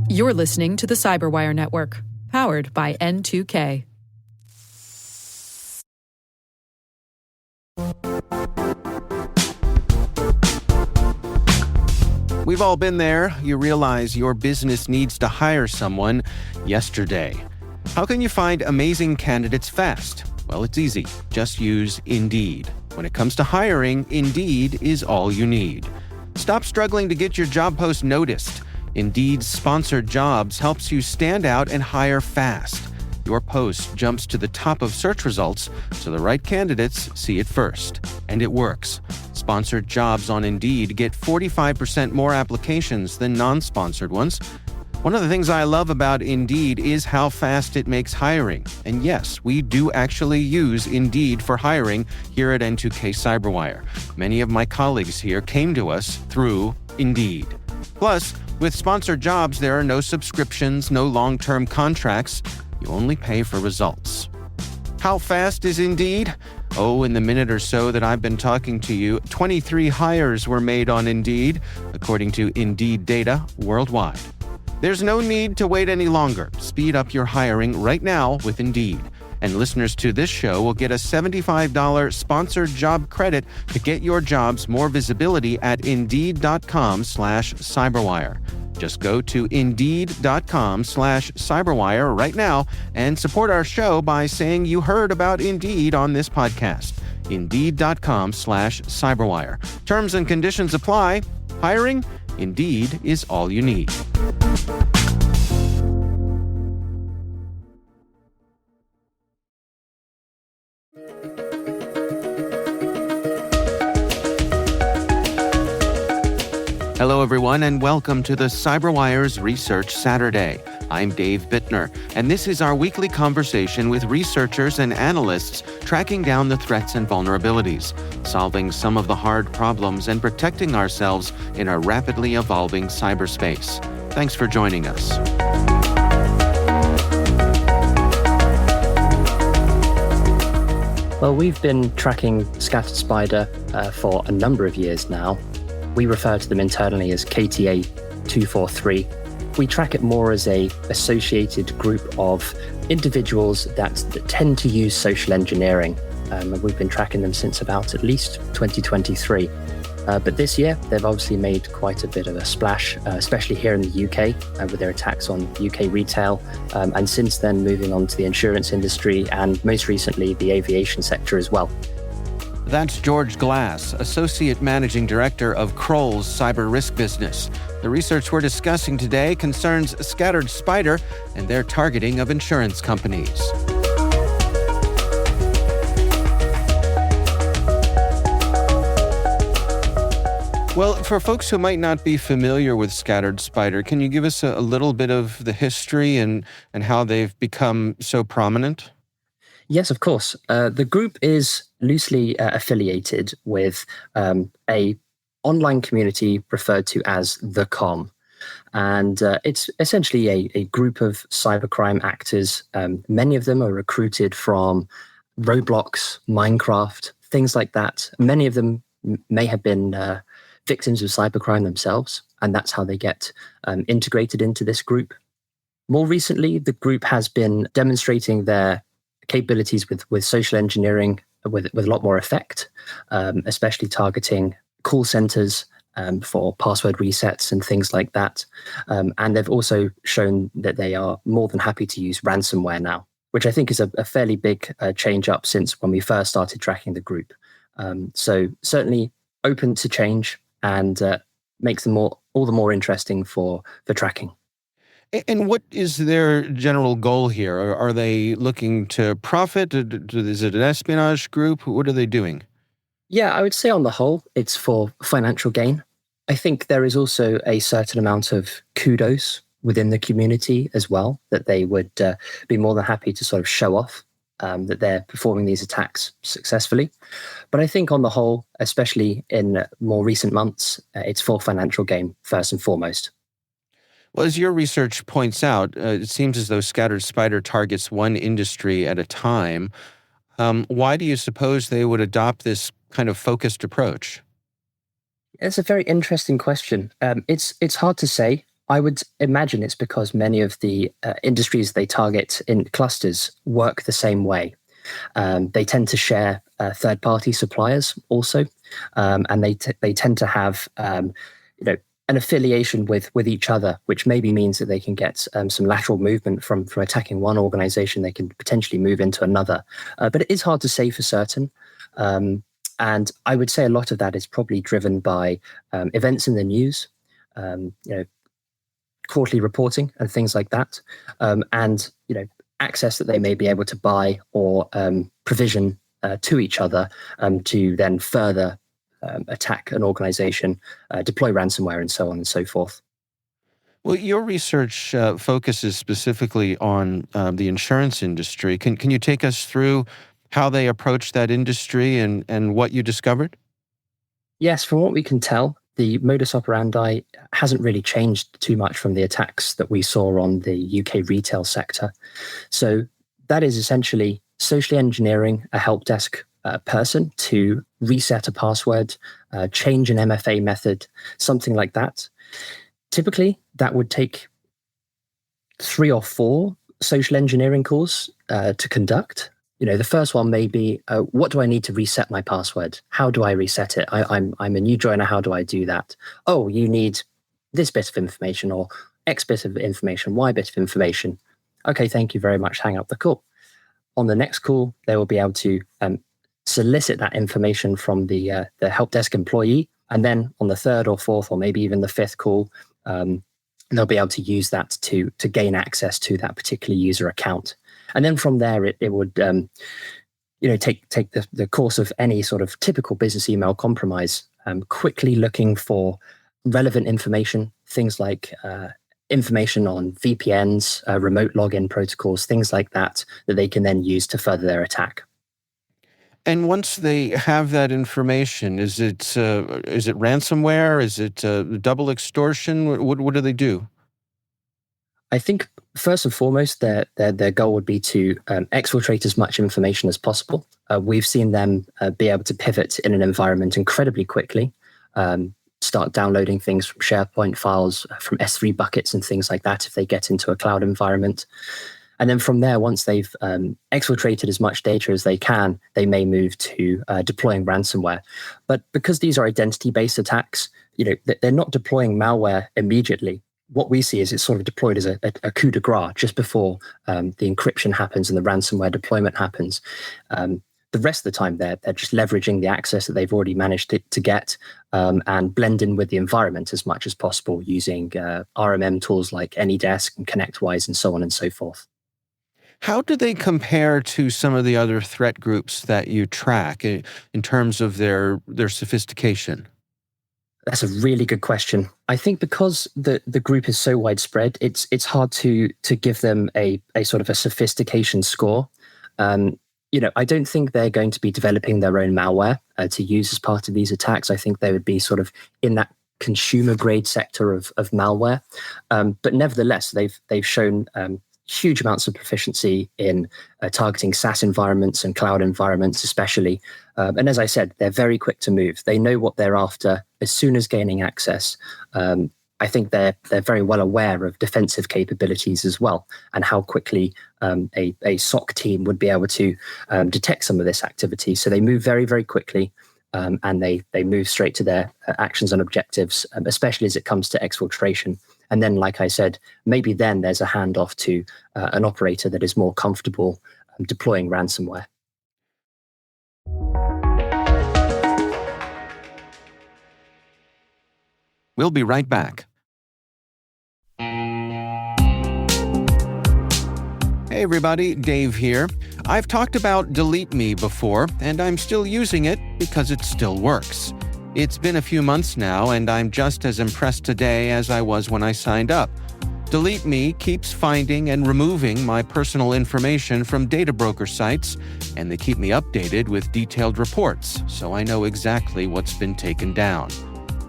You're listening to the Cyberwire Network, powered by N2K. We've all been there. You realize your business needs to hire someone yesterday. How can you find amazing candidates fast? Well, it's easy. Just use Indeed. When it comes to hiring, Indeed is all you need. Stop struggling to get your job post noticed. Indeed's sponsored jobs helps you stand out and hire fast. Your post jumps to the top of search results so the right candidates see it first. And it works. Sponsored jobs on Indeed get 45% more applications than non-sponsored ones. One of the things I love about Indeed is how fast it makes hiring. And yes, we do actually use Indeed for hiring here at N2K Cyberwire. Many of my colleagues here came to us through Indeed. Plus, with sponsored jobs, there are no subscriptions, no long-term contracts. You only pay for results. How fast is Indeed? Oh, in the minute or so that I've been talking to you, 23 hires were made on Indeed, according to Indeed data worldwide. There's no need to wait any longer. Speed up your hiring right now with Indeed. And listeners to this show will get a $75 sponsored job credit to get your jobs more visibility at Indeed.com/Cyberwire. Just go to Indeed.com/Cyberwire right now and support our show by saying you heard about Indeed on this podcast. Indeed.com/Cyberwire. Terms and conditions apply. Hiring? Indeed is all you need. Hello, everyone, and welcome to the Cyberwire's Research Saturday. I'm Dave Bittner, and this is our weekly conversation with researchers and analysts tracking down the threats and vulnerabilities, solving some of the hard problems, and protecting ourselves in a rapidly evolving cyberspace. Thanks for joining us. Well, we've been tracking Scattered Spider for a number of years now. We refer to them internally as KTA 243. We track it more as a associated group of individuals that tend to use social engineering. And we've been tracking them since about at least 2023. But this year, they've obviously made quite a bit of a splash, especially here in the UK, with their attacks on UK retail. And since then, moving on to the insurance industry and most recently, the aviation sector as well. That's George Glass, Associate Managing Director of Kroll's Cyber Risk Business. The research we're discussing today concerns Scattered Spider and their targeting of insurance companies. Well, for folks who might not be familiar with Scattered Spider, can you give us a little bit of the history and how they've become so prominent? Yes, of course. The group is loosely affiliated with a online community referred to as the Com. And it's essentially a group of cybercrime actors. Many of them are recruited from Roblox, Minecraft, things like that. Many of them may have been victims of cybercrime themselves, and that's how they get integrated into this group. More recently, the group has been demonstrating their capabilities with social engineering with a lot more effect, especially targeting call centers for password resets and things like that. And they've also shown that they are more than happy to use ransomware now, which I think is a fairly big change up since when we first started tracking the group. So certainly open to change and makes them all the more interesting for tracking. And what is their general goal here? Are they looking to profit? Is it an espionage group? What are they doing? Yeah, I would say on the whole, it's for financial gain. I think there is also a certain amount of kudos within the community as well, that they would be more than happy to sort of show off that they're performing these attacks successfully. But I think on the whole, especially in more recent months, it's for financial gain first and foremost. Well, as your research points out, it seems as though Scattered Spider targets one industry at a time. Why do you suppose they would adopt this kind of focused approach? It's a very interesting question. It's hard to say. I would imagine it's because many of the industries they target in clusters work the same way. They tend to share third-party suppliers also, and they tend to have an affiliation with each other, which maybe means that they can get some lateral movement from attacking one organization. They can potentially move into another, but it is hard to say for certain. And I would say a lot of that is probably driven by events in the news, quarterly reporting and things like that, and access that they may be able to buy or provision to each other to then further attack an organization, deploy ransomware, and so on and so forth. Well, your research focuses specifically on the insurance industry. Can you take us through how they approach that industry and what you discovered? Yes, from what we can tell, the modus operandi hasn't really changed too much from the attacks that we saw on the UK retail sector. So that is essentially socially engineering a help desk person to reset a password, change an MFA method, something like that. Typically, that would take 3 or 4 social engineering calls to conduct. The first one may be, what do I need to reset my password? How do I reset it? I'm a new joiner. How do I do that? Oh, you need this bit of information, or X bit of information, Y bit of information. Okay, thank you very much. Hang up the call. On the next call, they will be able to solicit that information from the help desk employee. And then on the 3rd or 4th, or maybe even the 5th call, they'll be able to use that to gain access to that particular user account. And then from there, it would take the course of any sort of typical business email compromise, quickly looking for relevant information, things like information on VPNs, remote login protocols, things like that they can then use to further their attack. And once they have that information, is it ransomware? Is it double extortion? What do they do? I think first and foremost, their goal would be to exfiltrate as much information as possible. We've seen them be able to pivot in an environment incredibly quickly, start downloading things from SharePoint files, from S3 buckets and things like that if they get into a cloud environment. And then from there, once they've exfiltrated as much data as they can, they may move to deploying ransomware. But because these are identity-based attacks, they're not deploying malware immediately. What we see is it's sort of deployed as a coup de grace just before the encryption happens and the ransomware deployment happens. The rest of the time, they're just leveraging the access that they've already managed to get and blend in with the environment as much as possible using RMM tools like AnyDesk and ConnectWise and so on and so forth. How do they compare to some of the other threat groups that you track in terms of their sophistication? That's a really good question. I think because the group is so widespread, it's hard to give them a sort of a sophistication score. I don't think they're going to be developing their own malware to use as part of these attacks. I think they would be sort of in that consumer grade sector of malware. But nevertheless, they've shown huge amounts of proficiency in targeting SaaS environments and cloud environments, especially. And as I said, they're very quick to move. They know what they're after as soon as gaining access. I think they're very well aware of defensive capabilities as well, and how quickly a SOC team would be able to detect some of this activity. So they move very, very quickly, and they move straight to their actions and objectives, especially as it comes to exfiltration. And then, like I said, maybe then there's a handoff to an operator that is more comfortable deploying ransomware. We'll be right back. Hey everybody, Dave here. I've talked about Delete Me before, and I'm still using it because it still works. It's been a few months now, and I'm just as impressed today as I was when I signed up. Delete Me keeps finding and removing my personal information from data broker sites, and they keep me updated with detailed reports, so I know exactly what's been taken down.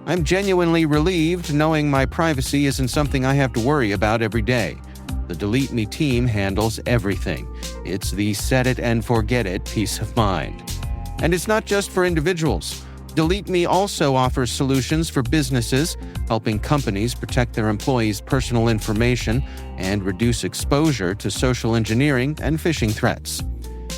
I'm genuinely relieved knowing my privacy isn't something I have to worry about every day. The Delete Me team handles everything. It's the set it and forget it peace of mind. And it's not just for individuals. Delete Me also offers solutions for businesses, helping companies protect their employees' personal information and reduce exposure to social engineering and phishing threats.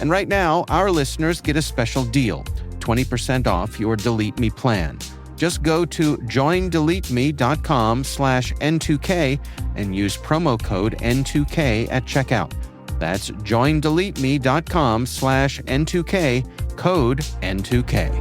And right now, our listeners get a special deal, 20% off your Delete Me plan. Just go to joindeleteme.com/N2K and use promo code N2K at checkout. That's joindeleteme.com/N2K, code N2K.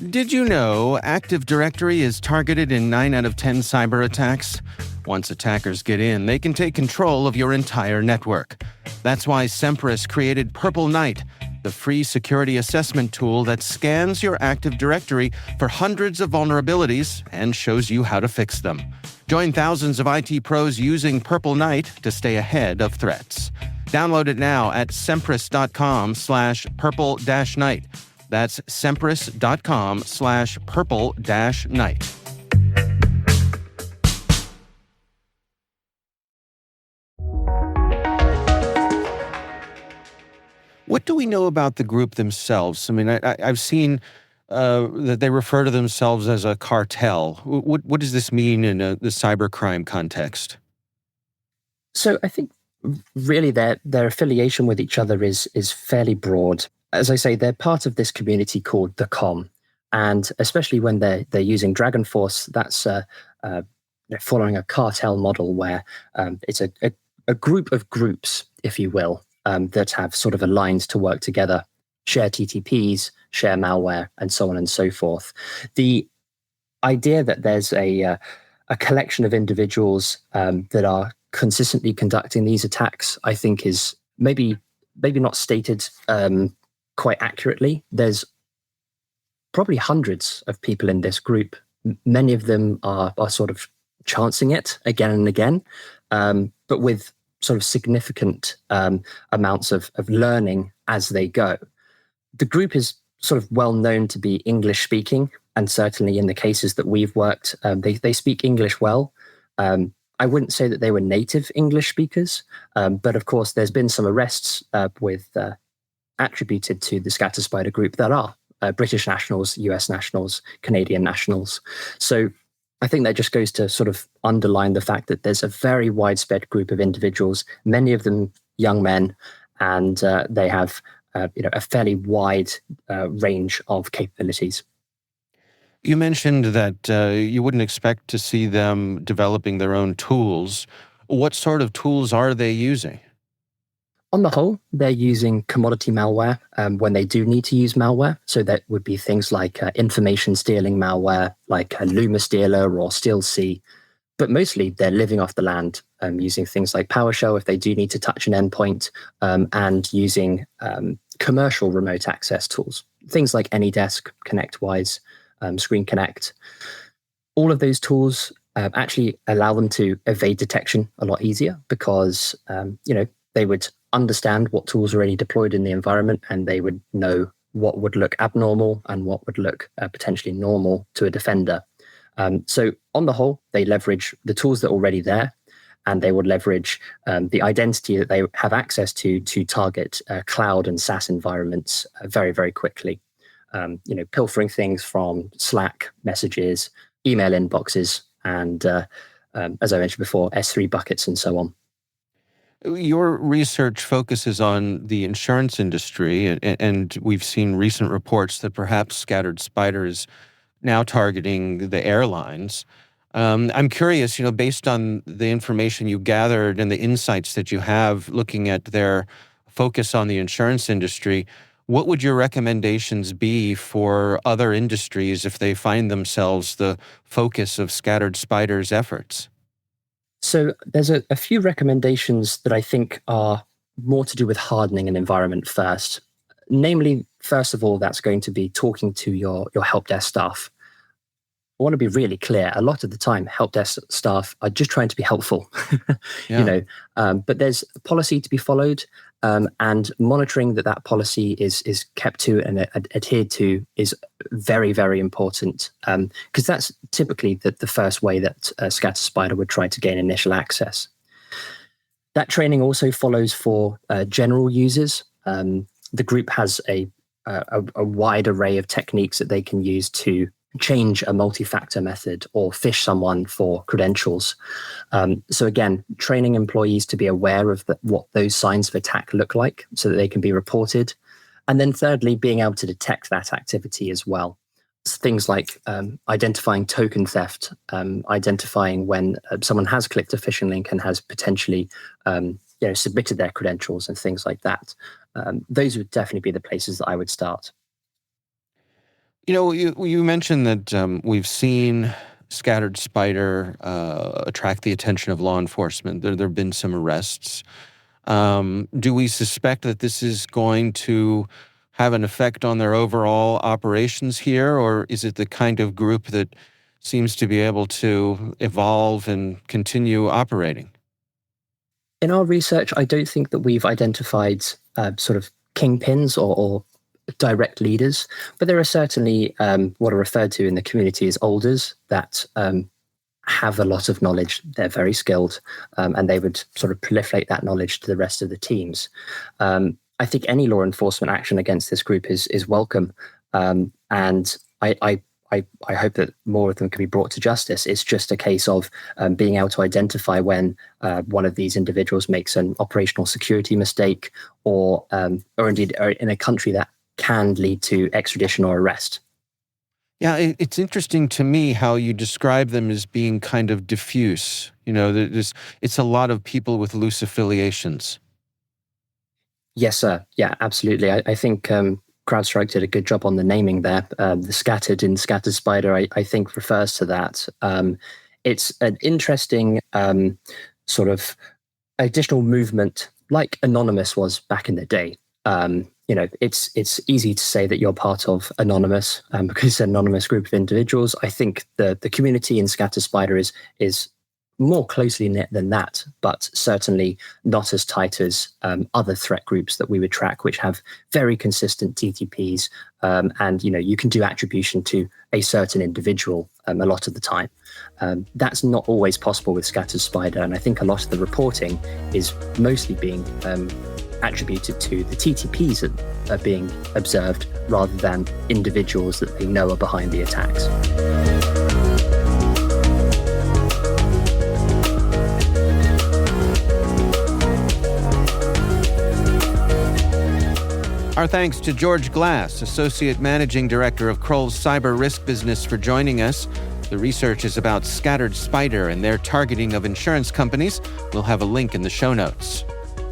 Did you know Active Directory is targeted in 9 out of 10 cyber attacks? Once attackers get in, they can take control of your entire network. That's why Sempris created Purple Knight, the free security assessment tool that scans your Active Directory for hundreds of vulnerabilities and shows you how to fix them. Join thousands of IT pros using Purple Knight to stay ahead of threats. Download it now at sempris.com/purple-knight. That's sempris.com/purple-knight. What do we know about the group themselves? I mean, I've seen that they refer to themselves as a cartel. What does this mean in the cybercrime context? So I think really their affiliation with each other is fairly broad. As I say, they're part of this community called the Com, and especially when they're using Dragon Force, that's following a cartel model where it's a group of groups, if you will, that have sort of aligned to work together, share TTPs, share malware, and so on and so forth. The idea that there's a collection of individuals that are consistently conducting these attacks, I think, is maybe not stated quite accurately. There's probably hundreds of people in this group. Many of them are sort of chancing it again and again, but with sort of significant amounts of learning as they go. The group is sort of well known to be English speaking, and certainly in the cases that we've worked, they speak English well. I wouldn't say that they were native English speakers, but of course there's been some arrests attributed to the Scatter Spider group that are British nationals, US nationals, Canadian nationals. So I think that just goes to sort of underline the fact that there's a very widespread group of individuals, many of them young men, and they have a fairly wide range of capabilities. You mentioned that you wouldn't expect to see them developing their own tools. What sort of tools are they using? On the whole, they're using commodity malware when they do need to use malware. So that would be things like information stealing malware, like Luma Stealer or StealC. But mostly they're living off the land, using things like PowerShell if they do need to touch an endpoint, and using commercial remote access tools, things like AnyDesk, ConnectWise, Screen Connect. All of those tools actually allow them to evade detection a lot easier because they would understand what tools are already deployed in the environment, and they would know what would look abnormal and what would look potentially normal to a defender. So on the whole, they leverage the tools that are already there, and they would leverage the identity that they have access to target cloud and SaaS environments very, very quickly. Pilfering things from Slack messages, email inboxes, and as I mentioned before, S3 buckets and so on. Your research focuses on the insurance industry, and we've seen recent reports that perhaps Scattered Spider is now targeting the airlines. I'm curious, based on the information you gathered and the insights that you have looking at their focus on the insurance industry, what would your recommendations be for other industries if they find themselves the focus of Scattered Spider's efforts? So there's a few recommendations that I think are more to do with hardening an environment first. Namely, first of all, that's going to be talking to your help desk staff. I want to be really clear. A lot of the time, help desk staff are just trying to be helpful, Yeah. But there's a policy to be followed, and monitoring that policy is kept to and adhered to is very, very important, because that's typically the first way that Scatter Spider would try to gain initial access. That training also follows for general users. The group has a wide array of techniques that they can use to change a multi-factor method or phish someone for credentials. So again, training employees to be aware of what those signs of attack look like so that they can be reported. And then thirdly, being able to detect that activity as well. Things like identifying token theft, identifying when someone has clicked a phishing link and has potentially submitted their credentials and things like that. Those would definitely be the places that I would start. You mentioned that we've seen Scattered Spider attract the attention of law enforcement. There have been some arrests. Do we suspect that this is going to have an effect on their overall operations here, or is it the kind of group that seems to be able to evolve and continue operating? In our research, I don't think that we've identified sort of kingpins or direct leaders, but there are certainly what are referred to in the community as alders that have a lot of knowledge. They're very skilled, and they would sort of proliferate that knowledge to the rest of the teams. I think any law enforcement action against this group is welcome, and I hope that more of them can be brought to justice. It's just a case of being able to identify when one of these individuals makes an operational security mistake, or indeed are in a country that can lead to extradition or arrest. Yeah, it's interesting to me how you describe them as being kind of diffuse. It's a lot of people with loose affiliations. Yes, sir. Yeah, absolutely. I think CrowdStrike did a good job on the naming there. The scattered in Scattered Spider, I think, refers to that. It's an interesting sort of additional movement, like Anonymous was back in the day. It's easy to say that you're part of Anonymous because it's an anonymous group of individuals. I think the community in Scattered Spider is more closely knit than that, but certainly not as tight as other threat groups that we would track, which have very consistent TTPs, and you can do attribution to a certain individual a lot of the time. That's not always possible with Scattered Spider, and I think a lot of the reporting is mostly being attributed to the TTPs that are being observed rather than individuals that they know are behind the attacks. Our thanks to George Glass, Associate Managing Director of Kroll's Cyber Risk Business, for joining us. The research is about Scattered Spider and their targeting of insurance companies. We'll have a link in the show notes.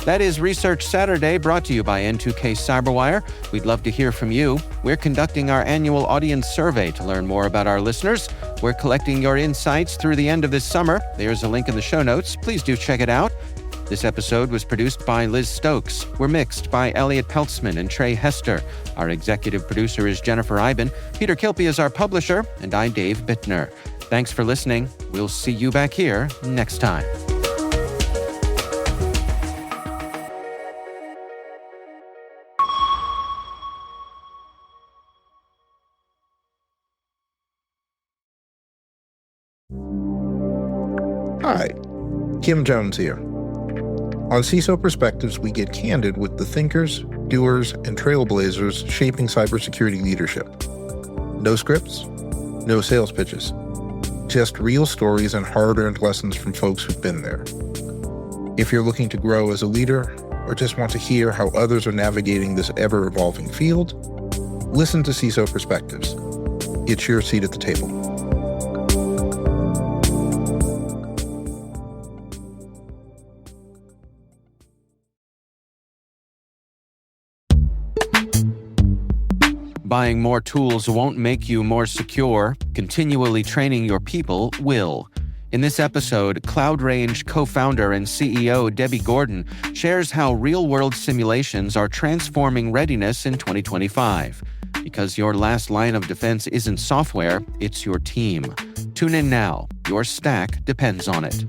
That is Research Saturday, brought to you by N2K Cyberwire. We'd love to hear from you. We're conducting our annual audience survey to learn more about our listeners. We're collecting your insights through the end of this summer. There's a link in the show notes. Please do check it out. This episode was produced by Liz Stokes. We're mixed by Elliot Peltzman and Trey Hester. Our executive producer is Jennifer Iben. Peter Kilpie is our publisher, and I'm Dave Bittner. Thanks for listening. We'll see you back here next time. Hi, Kim Jones here. On CISO Perspectives, we get candid with the thinkers, doers, and trailblazers shaping cybersecurity leadership. No scripts, no sales pitches, just real stories and hard-earned lessons from folks who've been there. If you're looking to grow as a leader, or just want to hear how others are navigating this ever-evolving field, listen to CISO Perspectives. It's your seat at the table. Buying more tools won't make you more secure. Continually training your people will. In this episode, CloudRange co-founder and CEO Debbie Gordon shares how real-world simulations are transforming readiness in 2025. Because your last line of defense isn't software, it's your team. Tune in now. Your stack depends on it.